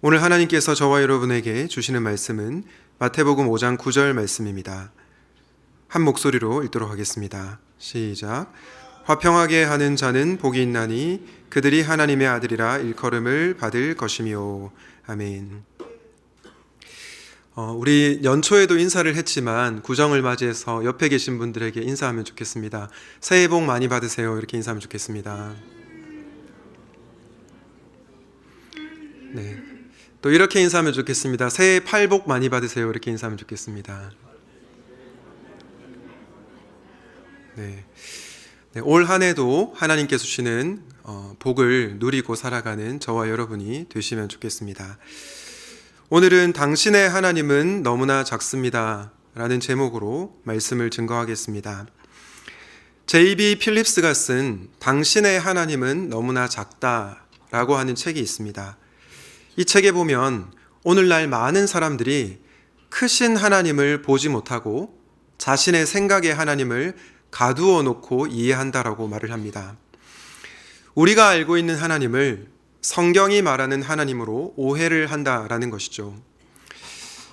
오늘 하나님께서 저와 여러분에게 주시는 말씀은 마태복음 5장 9절 말씀입니다. 한 목소리로 읽도록 하겠습니다. 시작. 화평하게 하는 자는 복이 있나니 그들이 하나님의 아들이라 일컬음을 받을 것이며. 아멘. 우리 연초에도 인사를 했지만 구정을 맞이해서 옆에 계신 분들에게 인사하면 좋겠습니다. 새해 복 많이 받으세요. 이렇게 인사하면 좋겠습니다. 네. 또 이렇게 인사하면 좋겠습니다. 새해 팔복 많이 받으세요. 이렇게 인사하면 좋겠습니다. 네. 올 한 해도 하나님께서 주시는 복을 누리고 살아가는 저와 여러분이 되시면 좋겠습니다. 오늘은 당신의 하나님은 너무나 작습니다 라는 제목으로 말씀을 증거하겠습니다. J.B. 필립스가 쓴 당신의 하나님은 너무나 작다 라고 하는 책이 있습니다. 이 책에 보면 오늘날 많은 사람들이 크신 하나님을 보지 못하고 자신의 생각의 하나님을 가두어 놓고 이해한다라고 말을 합니다. 우리가 알고 있는 하나님을 성경이 말하는 하나님으로 오해를 한다라는 것이죠.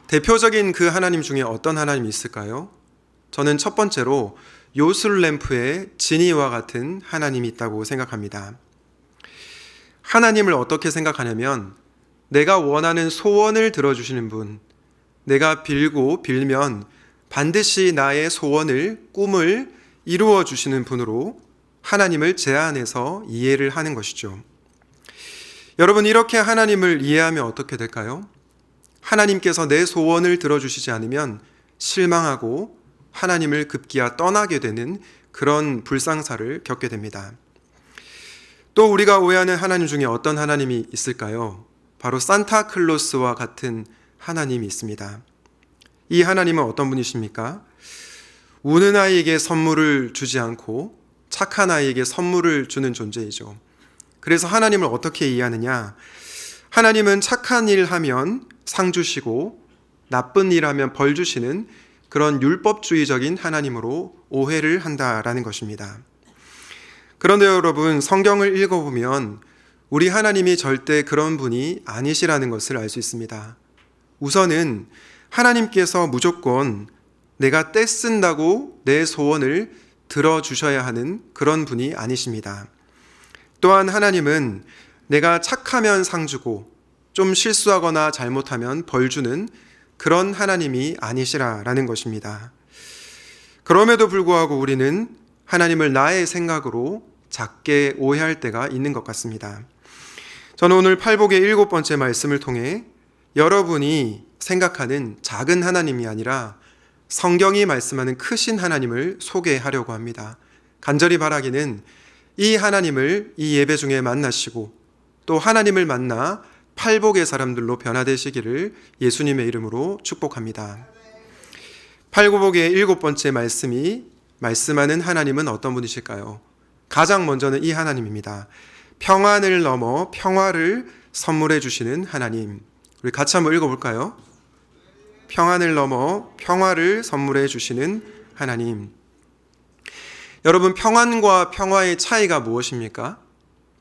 대표적인 그 하나님 중에 어떤 하나님이 있을까요? 저는 첫 번째로 요술램프의 지니와 같은 하나님이 있다고 생각합니다. 하나님을 어떻게 생각하냐면 내가 원하는 소원을 들어주시는 분, 내가 빌면 반드시 나의 소원을, 꿈을 이루어 주시는 분으로 하나님을 제안해서 이해를 하는 것이죠. 여러분, 이렇게 하나님을 이해하면 어떻게 될까요? 하나님께서 내 소원을 들어주시지 않으면 실망하고 하나님을 급기야 떠나게 되는 그런 불상사를 겪게 됩니다. 또 우리가 오해하는 하나님 중에 어떤 하나님이 있을까요? 바로 산타클로스와 같은 하나님이 있습니다. 이 하나님은 어떤 분이십니까? 우는 아이에게 선물을 주지 않고 착한 아이에게 선물을 주는 존재이죠. 그래서 하나님을 어떻게 이해하느냐? 하나님은 착한 일 하면 상 주시고 나쁜 일 하면 벌 주시는 그런 율법주의적인 하나님으로 오해를 한다라는 것입니다. 그런데 여러분, 성경을 읽어보면 우리 하나님이 절대 그런 분이 아니시라는 것을 알 수 있습니다. 우선은 하나님께서 무조건 내가 떼쓴다고 내 소원을 들어주셔야 하는 그런 분이 아니십니다. 또한 하나님은 내가 착하면 상 주고 좀 실수하거나 잘못하면 벌 주는 그런 하나님이 아니시라라는 것입니다. 그럼에도 불구하고 우리는 하나님을 나의 생각으로 작게 오해할 때가 있는 것 같습니다. 저는 오늘 팔복의 7번째 말씀을 통해 여러분이 생각하는 작은 하나님이 아니라 성경이 말씀하는 크신 하나님을 소개하려고 합니다. 간절히 바라기는 이 하나님을 이 예배 중에 만나시고 또 하나님을 만나 팔복의 사람들로 변화되시기를 예수님의 이름으로 축복합니다. 팔복의 7번째 말씀이 말씀하는 하나님은 어떤 분이실까요? 가장 먼저는 이 하나님입니다. 평안을 넘어 평화를 선물해 주시는 하나님. 우리 같이 한번 읽어볼까요? 평안을 넘어 평화를 선물해 주시는 하나님. 여러분, 평안과 평화의 차이가 무엇입니까?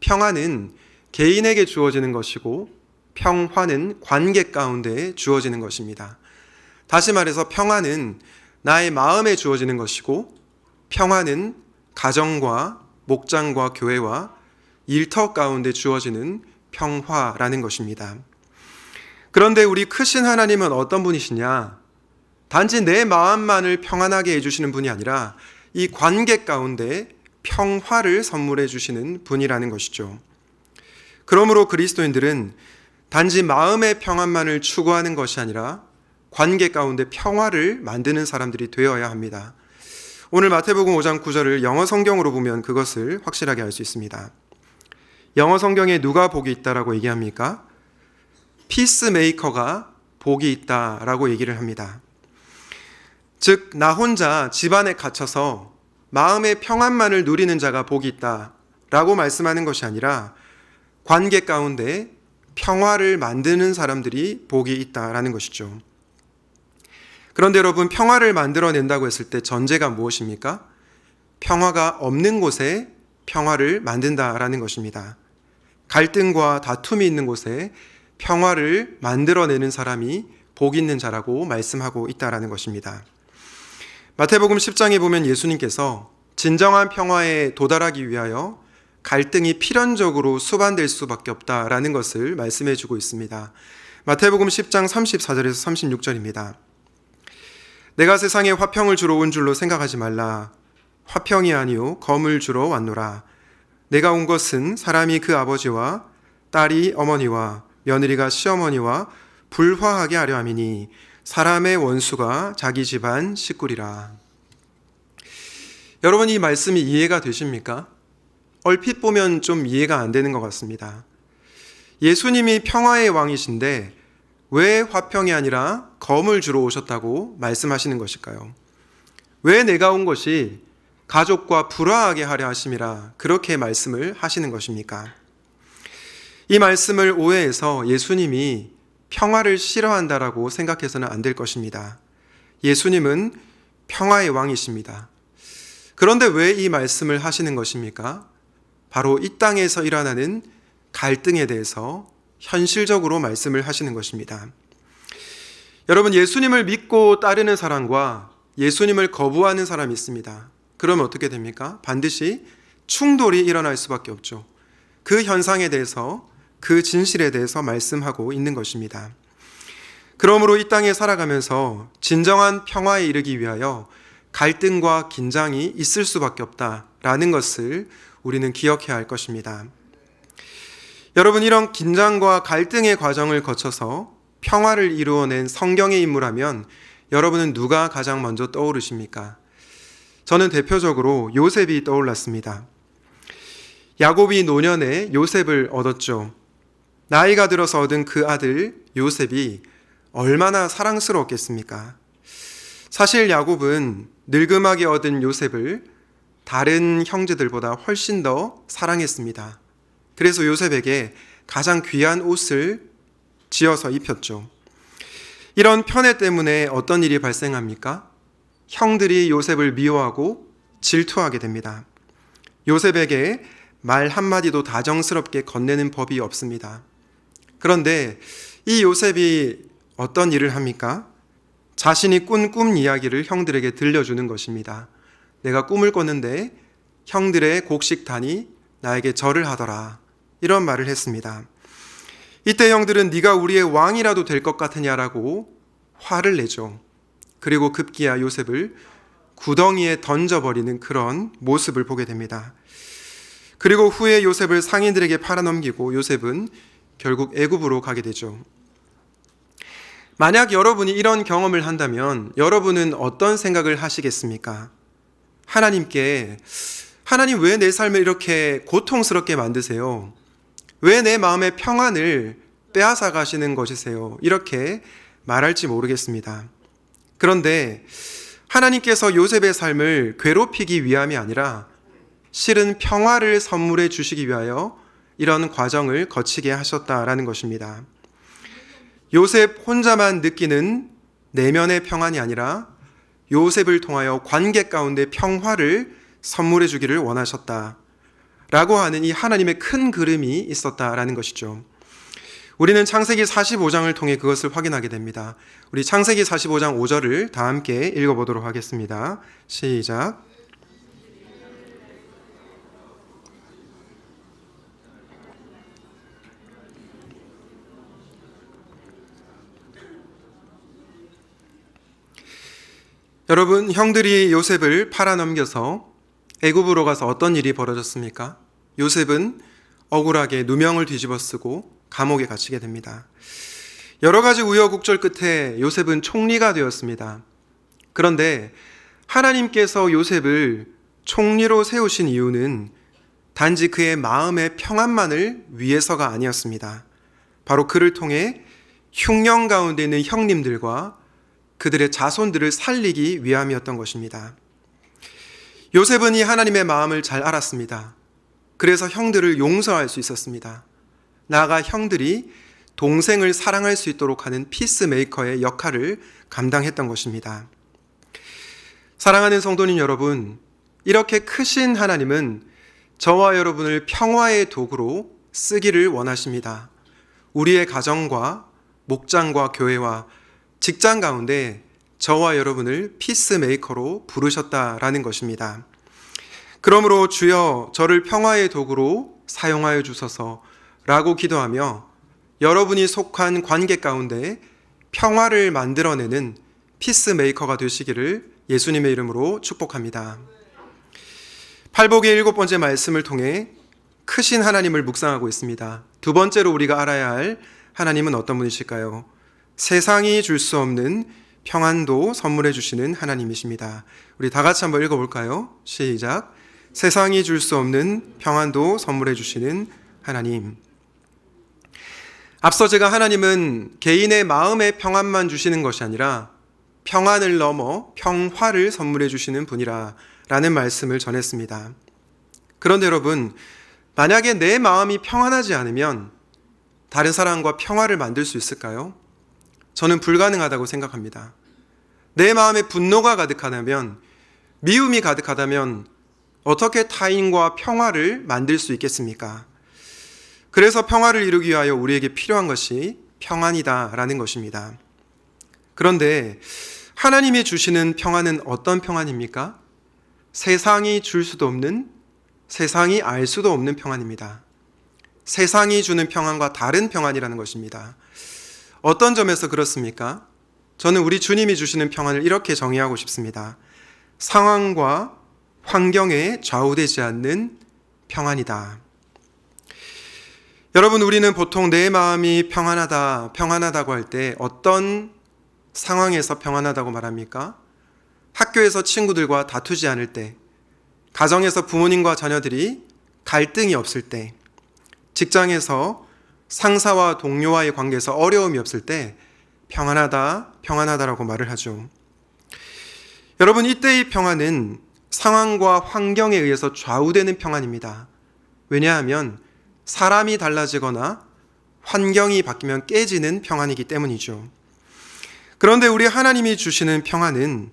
평안은 개인에게 주어지는 것이고 평화는 관계 가운데 주어지는 것입니다. 다시 말해서 평안은 나의 마음에 주어지는 것이고 평화는 가정과 목장과 교회와 일터 가운데 주어지는 평화라는 것입니다. 그런데 우리 크신 하나님은 어떤 분이시냐? 단지 내 마음만을 평안하게 해주시는 분이 아니라 이 관계 가운데 평화를 선물해 주시는 분이라는 것이죠. 그러므로 그리스도인들은 단지 마음의 평안만을 추구하는 것이 아니라 관계 가운데 평화를 만드는 사람들이 되어야 합니다. 오늘 마태복음 5장 9절을 영어 성경으로 보면 그것을 확실하게 알 수 있습니다. 영어 성경에 누가 복이 있다라고 얘기합니까? 피스메이커가 복이 있다라고 얘기를 합니다. 즉, 나 혼자 집안에 갇혀서 마음의 평안만을 누리는 자가 복이 있다라고 말씀하는 것이 아니라 관계 가운데 평화를 만드는 사람들이 복이 있다라는 것이죠. 그런데 여러분, 평화를 만들어낸다고 했을 때 전제가 무엇입니까? 평화가 없는 곳에 평화를 만든다라는 것입니다. 갈등과 다툼이 있는 곳에 평화를 만들어내는 사람이 복 있는 자라고 말씀하고 있다라는 것입니다. 마태복음 10장에 보면 예수님께서 진정한 평화에 도달하기 위하여 갈등이 필연적으로 수반될 수밖에 없다라는 것을 말씀해 주고 있습니다. 마태복음 10장 34절에서 36절입니다. 내가 세상에 화평을 주러 온 줄로 생각하지 말라. 화평이 아니요 검을 주러 왔노라. 내가 온 것은 사람이 그 아버지와 딸이 어머니와 며느리가 시어머니와 불화하게 하려 함이니 사람의 원수가 자기 집안 식구리라. 여러분, 이 말씀이 이해가 되십니까? 얼핏 보면 좀 이해가 안 되는 것 같습니다. 예수님이 평화의 왕이신데 왜 화평이 아니라 검을 주러 오셨다고 말씀하시는 것일까요? 왜 내가 온 것이 가족과 불화하게 하려 하심이라 그렇게 말씀을 하시는 것입니까? 이 말씀을 오해해서 예수님이 평화를 싫어한다라고 생각해서는 안 될 것입니다. 예수님은 평화의 왕이십니다. 그런데 왜 이 말씀을 하시는 것입니까? 바로 이 땅에서 일어나는 갈등에 대해서 현실적으로 말씀을 하시는 것입니다. 여러분, 예수님을 믿고 따르는 사람과 예수님을 거부하는 사람이 있습니다. 그러면 어떻게 됩니까? 반드시 충돌이 일어날 수밖에 없죠. 그 현상에 대해서, 그 진실에 대해서 말씀하고 있는 것입니다. 그러므로 이 땅에 살아가면서 진정한 평화에 이르기 위하여 갈등과 긴장이 있을 수밖에 없다라는 것을 우리는 기억해야 할 것입니다. 여러분, 이런 긴장과 갈등의 과정을 거쳐서 평화를 이루어낸 성경의 인물하면 여러분은 누가 가장 먼저 떠오르십니까? 저는 대표적으로 요셉이 떠올랐습니다. 야곱이 노년에 요셉을 얻었죠. 나이가 들어서 얻은 그 아들 요셉이 얼마나 사랑스러웠겠습니까? 사실 야곱은 늙음하게 얻은 요셉을 다른 형제들보다 훨씬 더 사랑했습니다. 그래서 요셉에게 가장 귀한 옷을 지어서 입혔죠. 이런 편애 때문에 어떤 일이 발생합니까? 형들이 요셉을 미워하고 질투하게 됩니다. 요셉에게 말 한마디도 다정스럽게 건네는 법이 없습니다. 그런데 이 요셉이 어떤 일을 합니까? 자신이 꾼 꿈 이야기를 형들에게 들려주는 것입니다. 내가 꿈을 꿨는데 형들의 곡식단이 나에게 절을 하더라. 이런 말을 했습니다. 이때 형들은 네가 우리의 왕이라도 될 것 같으냐라고 화를 내죠. 그리고 급기야 요셉을 구덩이에 던져버리는 그런 모습을 보게 됩니다. 그리고 후에 요셉을 상인들에게 팔아넘기고 요셉은 결국 애굽으로 가게 되죠. 만약 여러분이 이런 경험을 한다면 여러분은 어떤 생각을 하시겠습니까? 하나님 왜 내 삶을 이렇게 고통스럽게 만드세요? 왜 내 마음의 평안을 빼앗아 가시는 것이세요? 이렇게 말할지 모르겠습니다. 그런데 하나님께서 요셉의 삶을 괴롭히기 위함이 아니라 실은 평화를 선물해 주시기 위하여 이런 과정을 거치게 하셨다라는 것입니다. 요셉 혼자만 느끼는 내면의 평안이 아니라 요셉을 통하여 관계 가운데 평화를 선물해 주기를 원하셨다라고 하는 이 하나님의 큰 그림이 있었다라는 것이죠. 우리는 창세기 45장을 통해 그것을 확인하게 됩니다. 우리 창세기 45장 5절을 다 함께 읽어보도록 하겠습니다. 시작. 여러분, 형들이 요셉을 팔아넘겨서 애굽으로 가서 어떤 일이 벌어졌습니까? 요셉은 억울하게 누명을 뒤집어 쓰고 감옥에 갇히게 됩니다. 여러 가지 우여곡절 끝에 요셉은 총리가 되었습니다. 그런데 하나님께서 요셉을 총리로 세우신 이유는 단지 그의 마음의 평안만을 위해서가 아니었습니다. 바로 그를 통해 흉령 가운데 있는 형님들과 그들의 자손들을 살리기 위함이었던 것입니다. 요셉은 이 하나님의 마음을 잘 알았습니다. 그래서 형들을 용서할 수 있었습니다. 나아가 형들이 동생을 사랑할 수 있도록 하는 피스메이커의 역할을 감당했던 것입니다. 사랑하는 성도님 여러분, 이렇게 크신 하나님은 저와 여러분을 평화의 도구로 쓰기를 원하십니다. 우리의 가정과 목장과 교회와 직장 가운데 저와 여러분을 피스메이커로 부르셨다라는 것입니다. 그러므로 주여 저를 평화의 도구로 사용하여 주소서 라고 기도하며 여러분이 속한 관계 가운데 평화를 만들어내는 피스메이커가 되시기를 예수님의 이름으로 축복합니다. 팔복의 7번째 말씀을 통해 크신 하나님을 묵상하고 있습니다. 두 번째로 우리가 알아야 할 하나님은 어떤 분이실까요? 세상이 줄 수 없는 평안도 선물해 주시는 하나님이십니다. 우리 다 같이 한번 읽어볼까요? 시작. 세상이 줄 수 없는 평안도 선물해 주시는 하나님. 앞서 제가 하나님은 개인의 마음의 평안만 주시는 것이 아니라 평안을 넘어 평화를 선물해 주시는 분이라 라는 말씀을 전했습니다. 그런데 여러분, 만약에 내 마음이 평안하지 않으면 다른 사람과 평화를 만들 수 있을까요? 저는 불가능하다고 생각합니다. 내 마음에 분노가 가득하다면, 미움이 가득하다면 어떻게 타인과 평화를 만들 수 있겠습니까? 그래서 평화를 이루기 위하여 우리에게 필요한 것이 평안이다라는 것입니다. 그런데 하나님이 주시는 평안은 어떤 평안입니까? 세상이 줄 수도 없는, 세상이 알 수도 없는 평안입니다. 세상이 주는 평안과 다른 평안이라는 것입니다. 어떤 점에서 그렇습니까? 저는 우리 주님이 주시는 평안을 이렇게 정의하고 싶습니다. 상황과 환경에 좌우되지 않는 평안이다. 여러분, 우리는 보통 내 마음이 평안하다고 할 때 어떤 상황에서 평안하다고 말합니까? 학교에서 친구들과 다투지 않을 때, 가정에서 부모님과 자녀들이 갈등이 없을 때, 직장에서 상사와 동료와의 관계에서 어려움이 없을 때 평안하다라고 말을 하죠. 여러분, 이때의 평안은 상황과 환경에 의해서 좌우되는 평안입니다. 왜냐하면 사람이 달라지거나 환경이 바뀌면 깨지는 평안이기 때문이죠. 그런데 우리 하나님이 주시는 평안은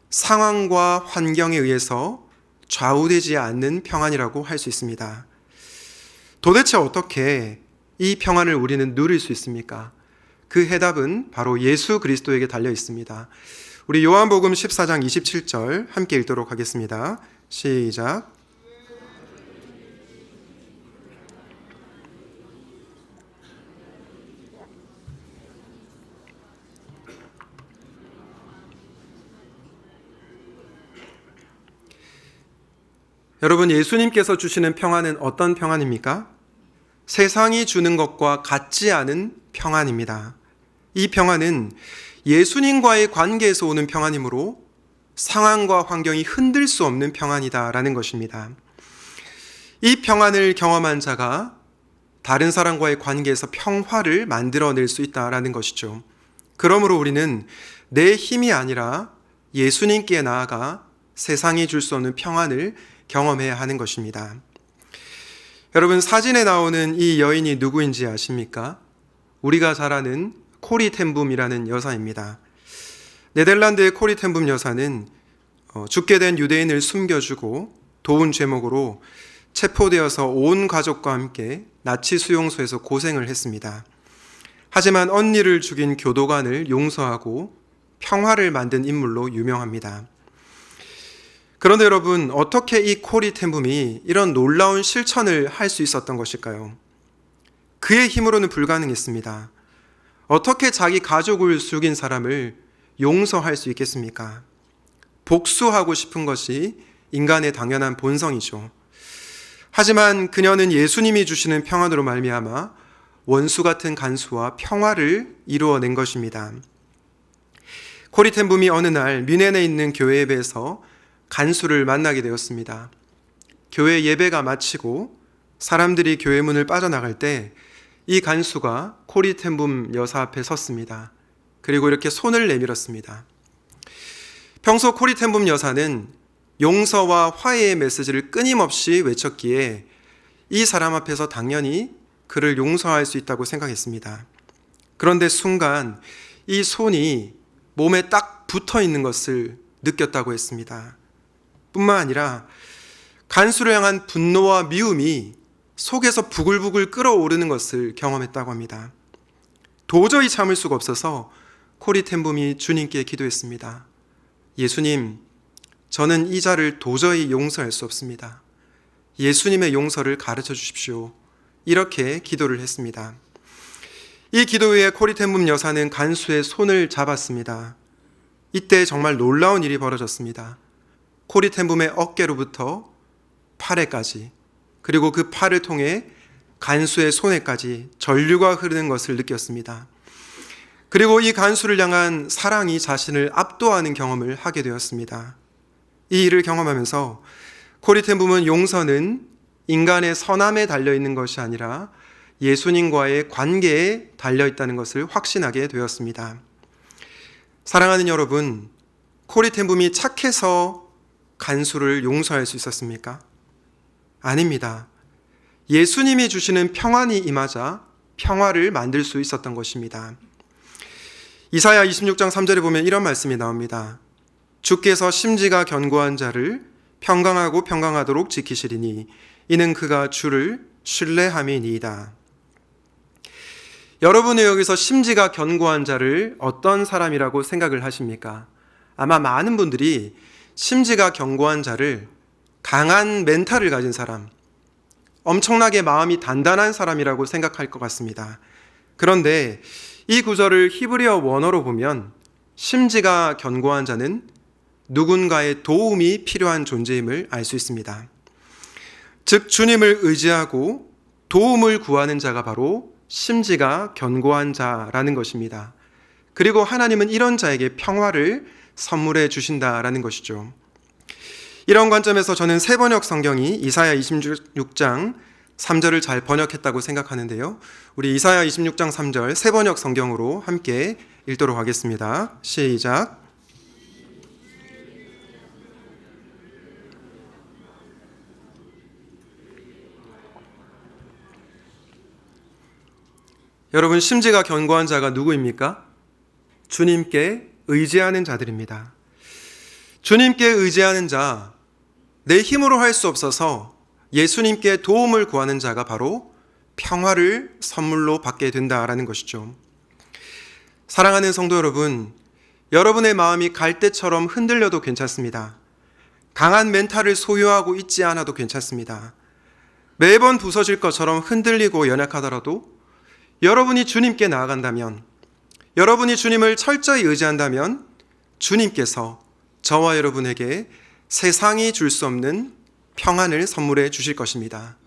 상황과 환경에 의해서 좌우되지 않는 평안이라고 할 수 있습니다. 도대체 어떻게 이 평안을 우리는 누릴 수 있습니까? 그 해답은 바로 예수 그리스도에게 달려 있습니다. 우리 요한복음 14장 27절 함께 읽도록 하겠습니다. 시작. 여러분, 예수님께서 주시는 평안은 어떤 평안입니까? 세상이 주는 것과 같지 않은 평안입니다. 이 평안은 예수님과의 관계에서 오는 평안이므로 상황과 환경이 흔들 수 없는 평안이다라는 것입니다. 이 평안을 경험한 자가 다른 사람과의 관계에서 평화를 만들어낼 수 있다라는 것이죠. 그러므로 우리는 내 힘이 아니라 예수님께 나아가 세상이 줄 수 없는 평안을 경험해야 하는 것입니다. 여러분, 사진에 나오는 이 여인이 누구인지 아십니까? 우리가 잘 아는 코리 텐붐이라는 여사입니다. 네덜란드의 코리 텐붐 여사는 죽게 된 유대인을 숨겨주고 도운 죄목으로 체포되어서 온 가족과 함께 나치 수용소에서 고생을 했습니다. 하지만 언니를 죽인 교도관을 용서하고 평화를 만든 인물로 유명합니다. 그런데 여러분, 어떻게 이 코리 텐붐이 이런 놀라운 실천을 할 수 있었던 것일까요? 그의 힘으로는 불가능했습니다. 어떻게 자기 가족을 죽인 사람을 용서할 수 있겠습니까? 복수하고 싶은 것이 인간의 당연한 본성이죠. 하지만 그녀는 예수님이 주시는 평안으로 말미암아 원수 같은 간수와 평화를 이루어낸 것입니다. 코리 텐붐이 어느 날 뮌헨에 있는 교회 예배에서 간수를 만나게 되었습니다. 교회 예배가 마치고 사람들이 교회 문을 빠져나갈 때 이 간수가 코리 텐붐 여사 앞에 섰습니다. 그리고 이렇게 손을 내밀었습니다. 평소 코리 텐붐 여사는 용서와 화해의 메시지를 끊임없이 외쳤기에 이 사람 앞에서 당연히 그를 용서할 수 있다고 생각했습니다. 그런데 순간 이 손이 몸에 딱 붙어 있는 것을 느꼈다고 했습니다. 뿐만 아니라 간수를 향한 분노와 미움이 속에서 부글부글 끓어오르는 것을 경험했다고 합니다. 도저히 참을 수가 없어서 코리텐붐이 주님께 기도했습니다. 예수님, 저는 이 자를 도저히 용서할 수 없습니다. 예수님의 용서를 가르쳐 주십시오. 이렇게 기도를 했습니다. 이 기도 후에 코리텐붐 여사는 간수의 손을 잡았습니다. 이때 정말 놀라운 일이 벌어졌습니다. 코리텐붐의 어깨로부터 팔에까지, 그리고 그 팔을 통해 간수의 손에까지 전류가 흐르는 것을 느꼈습니다. 그리고 이 간수를 향한 사랑이 자신을 압도하는 경험을 하게 되었습니다. 이 일을 경험하면서 코리텐붐은 용서는 인간의 선함에 달려있는 것이 아니라 예수님과의 관계에 달려있다는 것을 확신하게 되었습니다. 사랑하는 여러분, 코리텐붐이 착해서 간수를 용서할 수 있었습니까? 아닙니다. 예수님이 주시는 평안이 임하자 평화를 만들 수 있었던 것입니다. 이사야 26장 3절에 보면 이런 말씀이 나옵니다. 주께서 심지가 견고한 자를 평강하고 평강하도록 지키시리니 이는 그가 주를 신뢰함이니이다. 여러분은 여기서 심지가 견고한 자를 어떤 사람이라고 생각을 하십니까? 아마 많은 분들이 심지가 견고한 자를 강한 멘탈을 가진 사람, 엄청나게 마음이 단단한 사람이라고 생각할 것 같습니다. 그런데 이 구절을 히브리어 원어로 보면 심지가 견고한 자는 누군가의 도움이 필요한 존재임을 알 수 있습니다. 즉 주님을 의지하고 도움을 구하는 자가 바로 심지가 견고한 자라는 것입니다. 그리고 하나님은 이런 자에게 평화를 선물해 주신다라는 것이죠. 이런 관점에서 저는 새번역 성경이 이사야 26장 3절을 잘 번역했다고 생각하는데요. 우리 이사야 26장 3절 새번역 성경으로 함께 읽도록 하겠습니다. 시작. 여러분, 심지가 견고한 자가 누구입니까? 주님께 의지하는 자들입니다. 주님께 의지하는 자, 내 힘으로 할 수 없어서 예수님께 도움을 구하는 자가 바로 평화를 선물로 받게 된다라는 것이죠. 사랑하는 성도 여러분, 여러분의 마음이 갈대처럼 흔들려도 괜찮습니다. 강한 멘탈을 소유하고 있지 않아도 괜찮습니다. 매번 부서질 것처럼 흔들리고 연약하더라도 여러분이 주님께 나아간다면, 여러분이 주님을 철저히 의지한다면 주님께서 저와 여러분에게 세상이 줄 수 없는 평안을 선물해 주실 것입니다.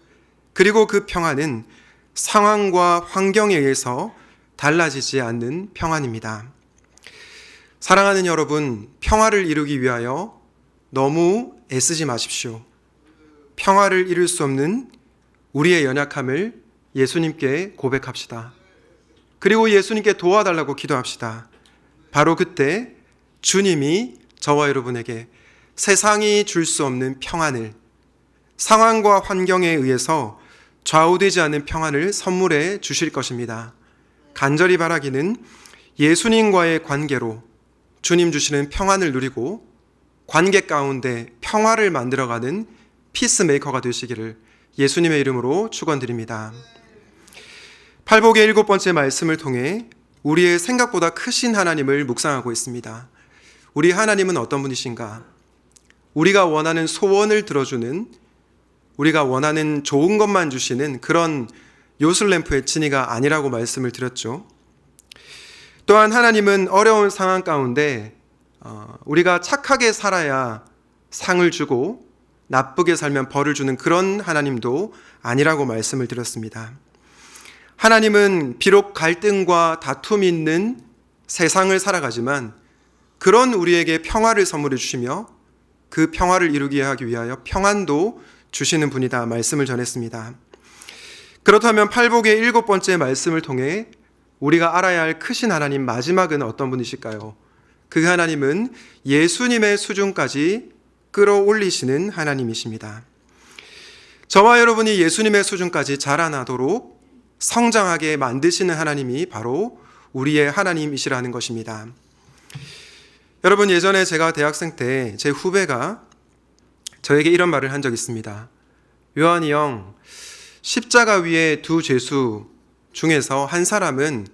그리고 그 평안은 상황과 환경에 의해서 달라지지 않는 평안입니다. 사랑하는 여러분, 평화를 이루기 위하여 너무 애쓰지 마십시오. 평화를 이룰 수 없는 우리의 연약함을 예수님께 고백합시다. 그리고 예수님께 도와달라고 기도합시다. 바로 그때 주님이 저와 여러분에게 세상이 줄 수 없는 평안을, 상황과 환경에 의해서 좌우되지 않는 평안을 선물해 주실 것입니다. 간절히 바라기는 예수님과의 관계로 주님 주시는 평안을 누리고 관계 가운데 평화를 만들어가는 피스메이커가 되시기를 예수님의 이름으로 축원드립니다. 팔복의 7번째 말씀을 통해 우리의 생각보다 크신 하나님을 묵상하고 있습니다. 우리 하나님은 어떤 분이신가? 우리가 원하는 소원을 들어주는, 우리가 원하는 좋은 것만 주시는 그런 요술램프의 진이가 아니라고 말씀을 드렸죠. 또한 하나님은 어려운 상황 가운데 우리가 착하게 살아야 상을 주고 나쁘게 살면 벌을 주는 그런 하나님도 아니라고 말씀을 드렸습니다. 하나님은 비록 갈등과 다툼이 있는 세상을 살아가지만 그런 우리에게 평화를 선물해 주시며 그 평화를 이루게 하기 위하여 평안도 주시는 분이다 말씀을 전했습니다. 그렇다면 팔복의 7번째 말씀을 통해 우리가 알아야 할 크신 하나님 마지막은 어떤 분이실까요? 그 하나님은 예수님의 수준까지 끌어올리시는 하나님이십니다. 저와 여러분이 예수님의 수준까지 자라나도록 성장하게 만드시는 하나님이 바로 우리의 하나님이시라는 것입니다. 여러분, 예전에 제가 대학생 때 제 후배가 저에게 이런 말을 한 적이 있습니다. 요한이 형, 십자가 위에 두 죄수 중에서 한 사람은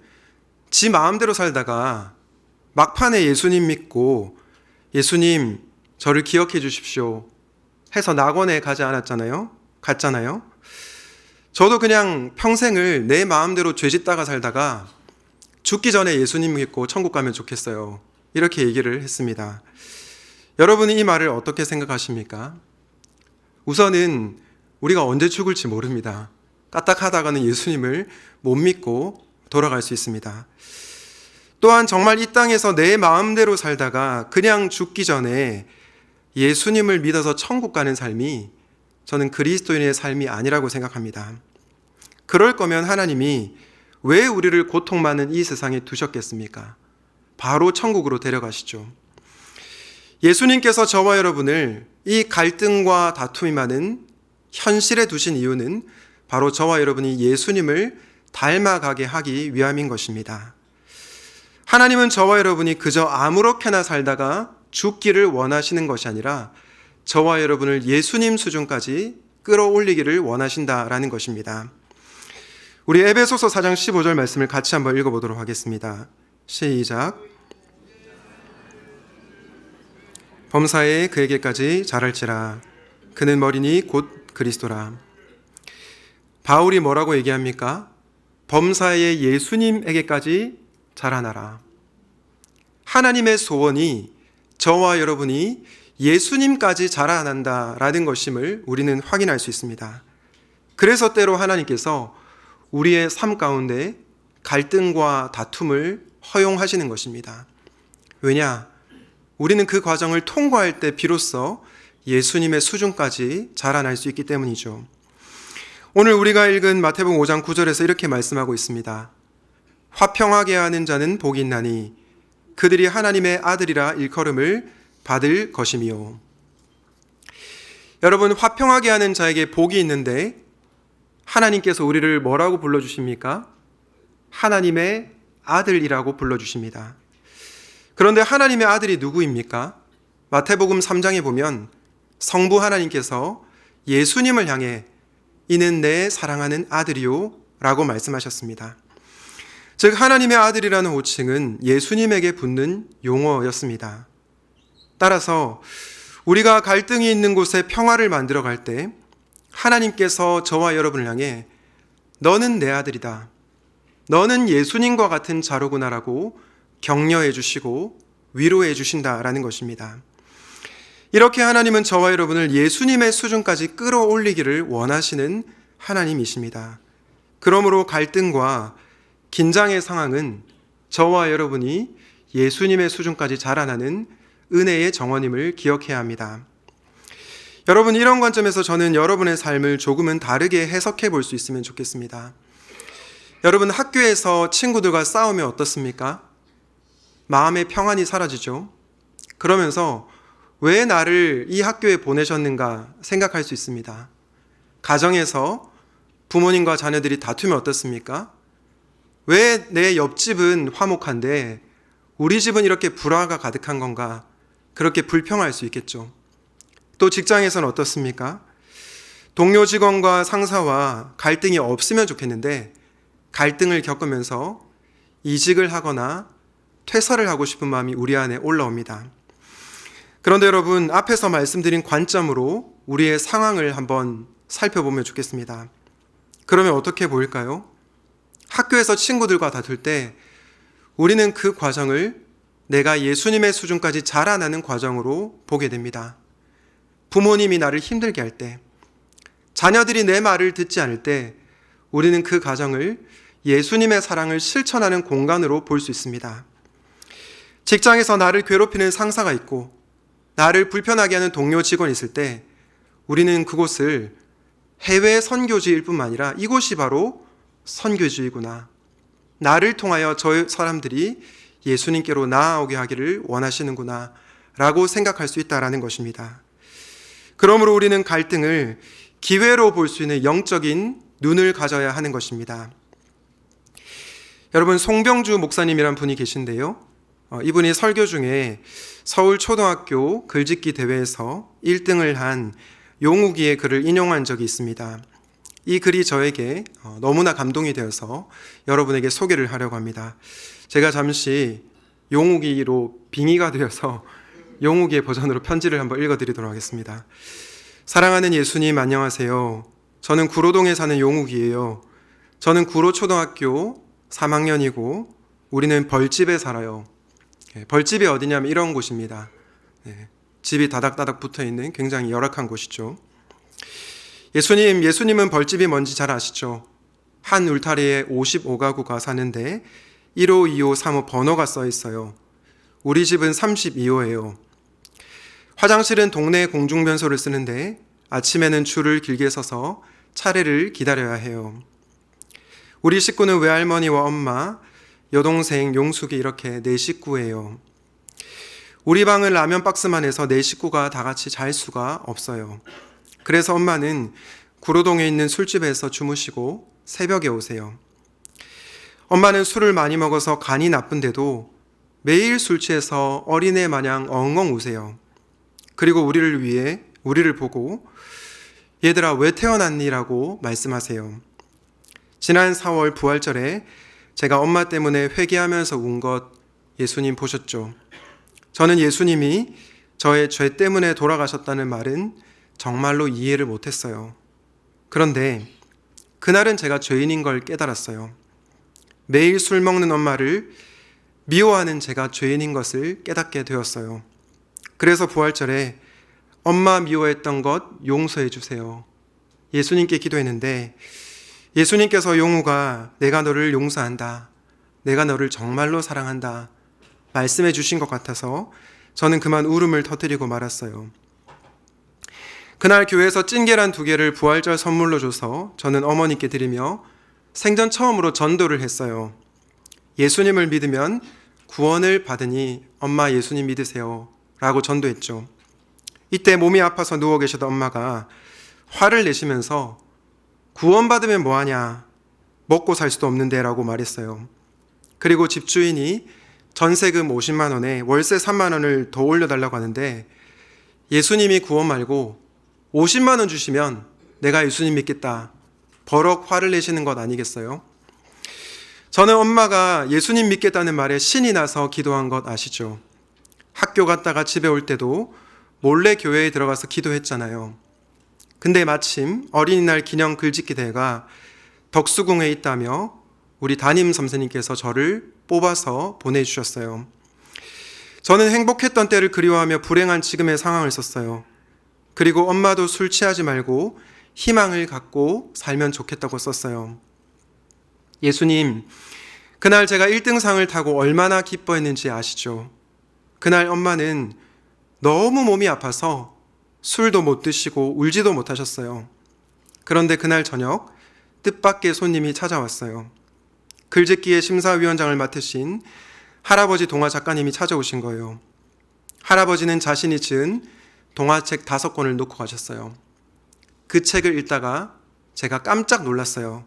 지 마음대로 살다가 막판에 예수님 믿고 예수님 저를 기억해 주십시오 해서 낙원에 가지 않았잖아요. 갔잖아요. 저도 그냥 평생을 내 마음대로 죄짓다가 살다가 죽기 전에 예수님 믿고 천국 가면 좋겠어요. 이렇게 얘기를 했습니다. 여러분이 이 말을 어떻게 생각하십니까? 우선은 우리가 언제 죽을지 모릅니다. 까딱하다가는 예수님을 못 믿고 돌아갈 수 있습니다. 또한 정말 이 땅에서 내 마음대로 살다가 그냥 죽기 전에 예수님을 믿어서 천국 가는 삶이 저는 그리스도인의 삶이 아니라고 생각합니다. 그럴 거면 하나님이 왜 우리를 고통 많은 이 세상에 두셨겠습니까? 바로 천국으로 데려가시죠. 예수님께서 저와 여러분을 이 갈등과 다툼이 많은 현실에 두신 이유는 바로 저와 여러분이 예수님을 닮아가게 하기 위함인 것입니다. 하나님은 저와 여러분이 그저 아무렇게나 살다가 죽기를 원하시는 것이 아니라 저와 여러분을 예수님 수준까지 끌어올리기를 원하신다라는 것입니다. 우리 에베소서 4장 15절 말씀을 같이 한번 읽어보도록 하겠습니다. 시작. 범사에 그에게까지 자랄지라. 그는 머리니 곧 그리스도라. 바울이 뭐라고 얘기합니까? 범사에 예수님에게까지 자라나라. 하나님의 소원이 저와 여러분이 예수님까지 자라난다라는 것임을 우리는 확인할 수 있습니다. 그래서 때로 하나님께서 우리의 삶 가운데 갈등과 다툼을 허용하시는 것입니다. 왜냐? 우리는 그 과정을 통과할 때 비로소 예수님의 수준까지 자라날 수 있기 때문이죠. 오늘 우리가 읽은 마태복음 5장 9절에서 이렇게 말씀하고 있습니다. 화평하게 하는 자는 복이 있나니 그들이 하나님의 아들이라 일컬음을 받을 것이미요. 여러분, 화평하게 하는 자에게 복이 있는데 하나님께서 우리를 뭐라고 불러주십니까? 하나님의 아들이라고 불러주십니다. 그런데 하나님의 아들이 누구입니까? 마태복음 3장에 보면 성부 하나님께서 예수님을 향해 이는 내 사랑하는 아들이요 라고 말씀하셨습니다. 즉 하나님의 아들이라는 호칭은 예수님에게 붙는 용어였습니다. 따라서 우리가 갈등이 있는 곳에 평화를 만들어 갈 때 하나님께서 저와 여러분을 향해 너는 내 아들이다. 너는 예수님과 같은 자로구나라고 격려해 주시고 위로해 주신다라는 것입니다. 이렇게 하나님은 저와 여러분을 예수님의 수준까지 끌어올리기를 원하시는 하나님이십니다. 그러므로 갈등과 긴장의 상황은 저와 여러분이 예수님의 수준까지 자라나는 은혜의 정원임을 기억해야 합니다. 여러분, 이런 관점에서 저는 여러분의 삶을 조금은 다르게 해석해 볼 수 있으면 좋겠습니다. 여러분, 학교에서 친구들과 싸우면 어떻습니까? 마음의 평안이 사라지죠. 그러면서 왜 나를 이 학교에 보내셨는가 생각할 수 있습니다. 가정에서 부모님과 자녀들이 다투면 어떻습니까? 왜 내 옆집은 화목한데 우리 집은 이렇게 불화가 가득한 건가? 그렇게 불평할 수 있겠죠. 또 직장에서는 어떻습니까? 동료 직원과 상사와 갈등이 없으면 좋겠는데 갈등을 겪으면서 이직을 하거나 퇴사를 하고 싶은 마음이 우리 안에 올라옵니다. 그런데 여러분, 앞에서 말씀드린 관점으로 우리의 상황을 한번 살펴보면 좋겠습니다. 그러면 어떻게 보일까요? 학교에서 친구들과 다툴 때 우리는 그 과정을 내가 예수님의 수준까지 자라나는 과정으로 보게 됩니다. 부모님이 나를 힘들게 할 때, 자녀들이 내 말을 듣지 않을 때 우리는 그 과정을 예수님의 사랑을 실천하는 공간으로 볼 수 있습니다. 직장에서 나를 괴롭히는 상사가 있고 나를 불편하게 하는 동료 직원이 있을 때 우리는 그곳을 해외 선교지일 뿐만 아니라 이곳이 바로 선교지이구나. 나를 통하여 저 사람들이 예수님께로 나아오게 하기를 원하시는구나 라고 생각할 수 있다는 것입니다. 그러므로 우리는 갈등을 기회로 볼 수 있는 영적인 눈을 가져야 하는 것입니다. 여러분, 송병주 목사님이란 분이 계신데요. 이분이 설교 중에 서울 초등학교 글짓기 대회에서 1등을 한 용욱이의 글을 인용한 적이 있습니다. 이 글이 저에게 너무나 감동이 되어서 여러분에게 소개를 하려고 합니다. 제가 잠시 용욱이로 빙의가 되어서 용욱이의 버전으로 편지를 한번 읽어드리도록 하겠습니다. 사랑하는 예수님, 안녕하세요. 저는 구로동에 사는 용욱이에요. 저는 구로초등학교 3학년이고 우리는 벌집에 살아요. 벌집이 어디냐면 이런 곳입니다. 집이 다닥다닥 붙어있는 굉장히 열악한 곳이죠. 예수님은 벌집이 뭔지 잘 아시죠? 한 울타리에 55가구가 사는데 1호, 2호, 3호 번호가 써 있어요. 우리 집은 32호예요. 화장실은 동네 공중변소를 쓰는데 아침에는 줄을 길게 서서 차례를 기다려야 해요. 우리 식구는 외할머니와 엄마, 여동생, 용숙이 이렇게 4식구예요. 우리 방은 라면 박스만 해서 4식구가 다 같이 잘 수가 없어요. 그래서 엄마는 구로동에 있는 술집에서 주무시고 새벽에 오세요. 엄마는 술을 많이 먹어서 간이 나쁜데도 매일 술 취해서 어린애 마냥 엉엉 우세요. 그리고 우리를 보고 얘들아 왜 태어났니? 라고 말씀하세요. 지난 4월 부활절에 제가 엄마 때문에 회개하면서 운 것 예수님 보셨죠? 저는 예수님이 저의 죄 때문에 돌아가셨다는 말은 정말로 이해를 못했어요. 그런데 그날은 제가 죄인인 걸 깨달았어요. 매일 술 먹는 엄마를 미워하는 제가 죄인인 것을 깨닫게 되었어요. 그래서 부활절에 엄마 미워했던 것 용서해 주세요. 예수님께 기도했는데 예수님께서 용우가 내가 너를 용서한다. 내가 너를 정말로 사랑한다. 말씀해 주신 것 같아서 저는 그만 울음을 터뜨리고 말았어요. 그날 교회에서 찐계란 2개를 부활절 선물로 줘서 저는 어머니께 드리며 생전 처음으로 전도를 했어요. 예수님을 믿으면 구원을 받으니 엄마 예수님 믿으세요. 라고 전도했죠. 이때 몸이 아파서 누워 계시던 엄마가 화를 내시면서 구원받으면 뭐하냐? 먹고 살 수도 없는데 라고 말했어요. 그리고 집주인이 전세금 50만 원에 월세 3만 원을 더 올려달라고 하는데 예수님이 구원 말고 50만 원 주시면 내가 예수님 믿겠다. 버럭 화를 내시는 것 아니겠어요? 저는 엄마가 예수님 믿겠다는 말에 신이 나서 기도한 것 아시죠? 학교 갔다가 집에 올 때도 몰래 교회에 들어가서 기도했잖아요. 근데 마침 어린이날 기념 글짓기 대회가 덕수궁에 있다며 우리 담임 선생님께서 저를 뽑아서 보내주셨어요. 저는 행복했던 때를 그리워하며 불행한 지금의 상황을 썼어요. 그리고 엄마도 술 취하지 말고 희망을 갖고 살면 좋겠다고 썼어요. 예수님, 그날 제가 1등상을 타고 얼마나 기뻐했는지 아시죠? 그날 엄마는 너무 몸이 아파서 술도 못 드시고 울지도 못하셨어요. 그런데 그날 저녁 뜻밖의 손님이 찾아왔어요. 글짓기의 심사위원장을 맡으신 할아버지 동화 작가님이 찾아오신 거예요. 할아버지는 자신이 지은 동화책 5권을 놓고 가셨어요. 그 책을 읽다가 제가 깜짝 놀랐어요.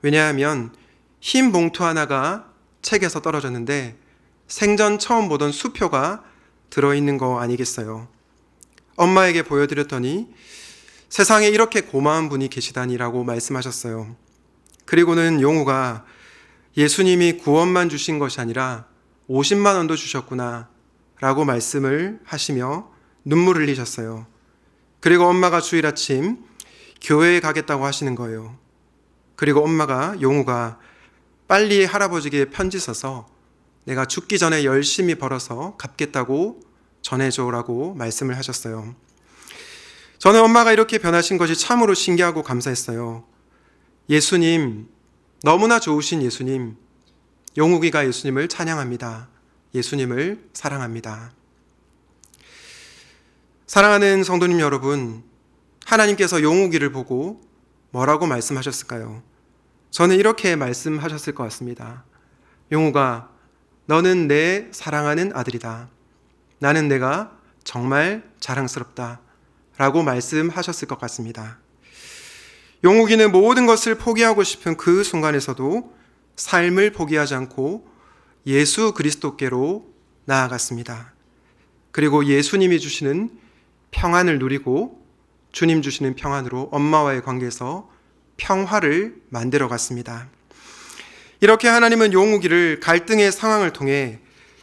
왜냐하면 흰 봉투 하나가 책에서 떨어졌는데 생전 처음 보던 수표가 들어있는 거 아니겠어요? 엄마에게 보여드렸더니 세상에 이렇게 고마운 분이 계시다니라고 말씀하셨어요. 그리고는 용우가 예수님이 구원만 주신 것이 아니라 50만 원도 주셨구나 라고 말씀을 하시며 눈물을 흘리셨어요. 그리고 엄마가 주일 아침 교회에 가겠다고 하시는 거예요. 그리고 엄마가 용우가 빨리 할아버지에게 편지 써서 내가 죽기 전에 열심히 벌어서 갚겠다고 전해줘라고 말씀을 하셨어요. 저는 엄마가 이렇게 변하신 것이 참으로 신기하고 감사했어요. 예수님, 너무나 좋으신 예수님, 용욱이가 예수님을 찬양합니다. 예수님을 사랑합니다. 사랑하는 성도님 여러분, 하나님께서 용욱이를 보고 뭐라고 말씀하셨을까요? 저는 이렇게 말씀하셨을 것 같습니다. 용욱아, 너는 내 사랑하는 아들이다. 나는 내가 정말 자랑스럽다. 라고 말씀하셨을 것 같습니다. 용욱이는 모든 것을 포기하고 싶은 그 순간에서도 삶을 포기하지 않고 예수 그리스도께로 나아갔습니다. 그리고 예수님이 주시는 평안을 누리고 주님 주시는 평안으로 엄마와의 관계에서 평화를 만들어 갔습니다. 이렇게 하나님은 용우기를 갈등의 상황을 통해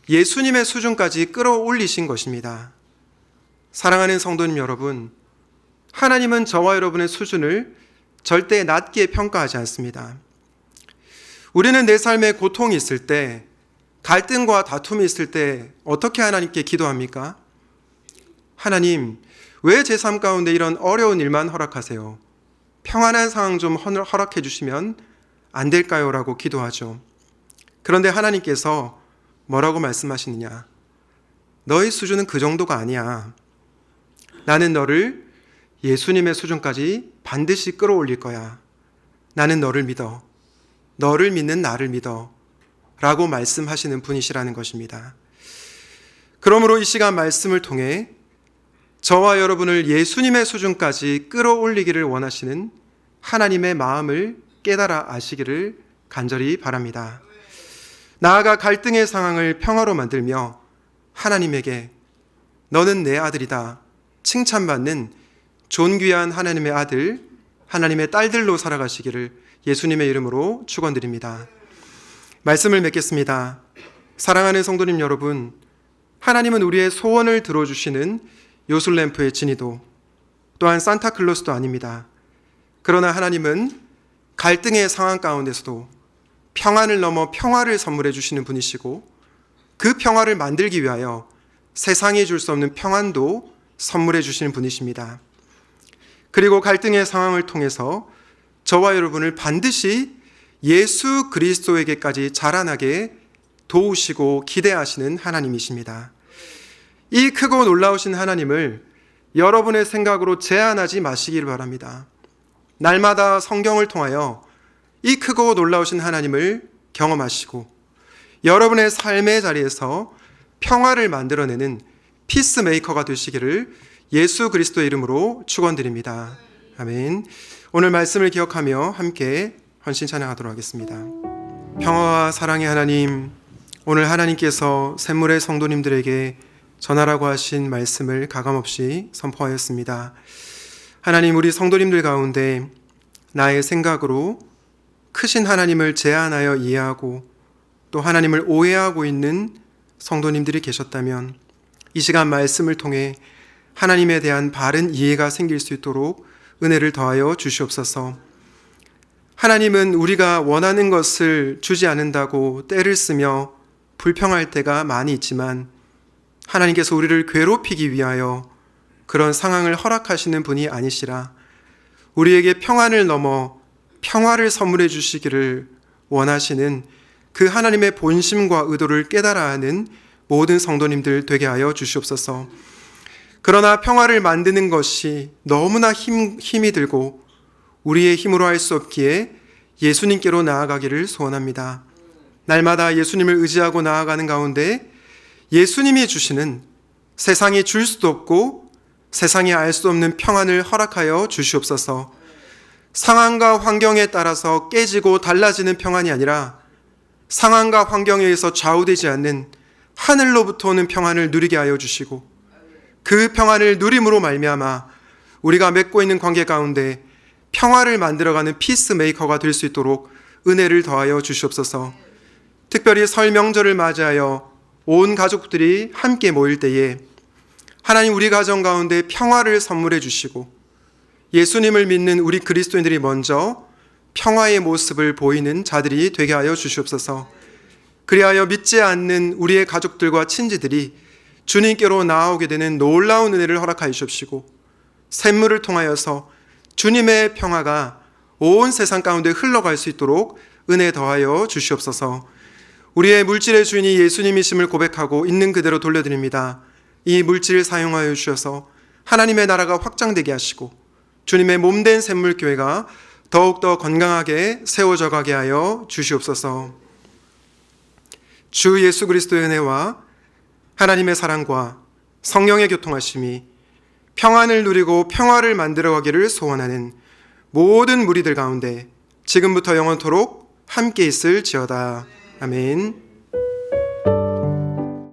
예수님의 수준까지 끌어올리신 것입니다. 사랑하는 성도님 여러분, 하나님은 저와 여러분의 수준을 절대 낮게 평가하지 않습니다. 우리는 내 삶에 고통이 있을 때, 갈등과 다툼이 있을 때 어떻게 하나님께 기도합니까? 하나님, 왜 제 삶 가운데 이런 어려운 일만 허락하세요? 평안한 상황 좀 허락해 주시면 안 될까요? 라고 기도하죠. 그런데 하나님께서 뭐라고 말씀하시느냐? 너의 수준은 그 정도가 아니야. 나는 너를 예수님의 수준까지 반드시 끌어올릴 거야. 나는 너를 믿어. 너를 믿는 나를 믿어. 라고 말씀하시는 분이시라는 것입니다. 그러므로 이 시간 말씀을 통해 저와 여러분을 예수님의 수준까지 끌어올리기를 원하시는 하나님의 마음을 깨달아 아시기를 간절히 바랍니다. 나아가 갈등의 상황을 평화로 만들며 하나님에게 너는 내 아들이다 칭찬받는 존귀한 하나님의 아들, 하나님의 딸들로 살아가시기를 예수님의 이름으로 축원드립니다. 말씀을 맺겠습니다. 사랑하는 성도님 여러분, 하나님은 우리의 소원을 들어주시는 요술램프의 진이도 또한 산타클로스도 아닙니다. 그러나 하나님은 갈등의 상황 가운데서도 평안을 넘어 평화를 선물해 주시는 분이시고 그 평화를 만들기 위하여 세상이 줄 수 없는 평안도 선물해 주시는 분이십니다. 그리고 갈등의 상황을 통해서 저와 여러분을 반드시 예수 그리스도에게까지 자라나게 도우시고 기대하시는 하나님이십니다. 이 크고 놀라우신 하나님을 여러분의 생각으로 제한하지 마시기를 바랍니다. 날마다 성경을 통하여 이 크고 놀라우신 하나님을 경험하시고 여러분의 삶의 자리에서 평화를 만들어내는 피스메이커가 되시기를 예수 그리스도의 이름으로 축원드립니다. 아멘. 오늘 말씀을 기억하며 함께 헌신 찬양하도록 하겠습니다. 평화와 사랑의 하나님, 오늘 하나님께서 샘물의 성도님들에게 전하라고 하신 말씀을 가감없이 선포하였습니다. 하나님, 우리 성도님들 가운데 나의 생각으로 크신 하나님을 제한하여 이해하고 또 하나님을 오해하고 있는 성도님들이 계셨다면 이 시간 말씀을 통해 하나님에 대한 바른 이해가 생길 수 있도록 은혜를 더하여 주시옵소서. 하나님은 우리가 원하는 것을 주지 않는다고 떼를 쓰며 불평할 때가 많이 있지만 하나님께서 우리를 괴롭히기 위하여 그런 상황을 허락하시는 분이 아니시라 우리에게 평안을 넘어 평화를 선물해 주시기를 원하시는 그 하나님의 본심과 의도를 깨달아 하는 모든 성도님들 되게 하여 주시옵소서. 그러나 평화를 만드는 것이 너무나 힘이 들고 우리의 힘으로 할 수 없기에 예수님께로 나아가기를 소원합니다. 날마다 예수님을 의지하고 나아가는 가운데 예수님이 주시는 세상이 줄 수도 없고 세상이 알 수 없는 평안을 허락하여 주시옵소서. 상황과 환경에 따라서 깨지고 달라지는 평안이 아니라 상황과 환경에 의해서 좌우되지 않는 하늘로부터 오는 평안을 누리게 하여 주시고 그 평안을 누림으로 말미암아 우리가 맺고 있는 관계 가운데 평화를 만들어가는 피스메이커가 될 수 있도록 은혜를 더하여 주시옵소서. 특별히 설 명절을 맞이하여 온 가족들이 함께 모일 때에 하나님 우리 가정 가운데 평화를 선물해 주시고 예수님을 믿는 우리 그리스도인들이 먼저 평화의 모습을 보이는 자들이 되게 하여 주시옵소서. 그리하여 믿지 않는 우리의 가족들과 친지들이 주님께로 나아오게 되는 놀라운 은혜를 허락하여 주시옵시고 샘물을 통하여서 주님의 평화가 온 세상 가운데 흘러갈 수 있도록 은혜 더하여 주시옵소서. 우리의 물질의 주인이 예수님이심을 고백하고 있는 그대로 돌려드립니다. 이 물질을 사용하여 주셔서 하나님의 나라가 확장되게 하시고 주님의 몸된 샘물교회가 더욱더 건강하게 세워져 가게 하여 주시옵소서. 주 예수 그리스도의 은혜와 하나님의 사랑과 성령의 교통하심이 평안을 누리고 평화를 만들어가기를 소원하는 모든 무리들 가운데 지금부터 영원토록 함께 있을지어다. 아멘.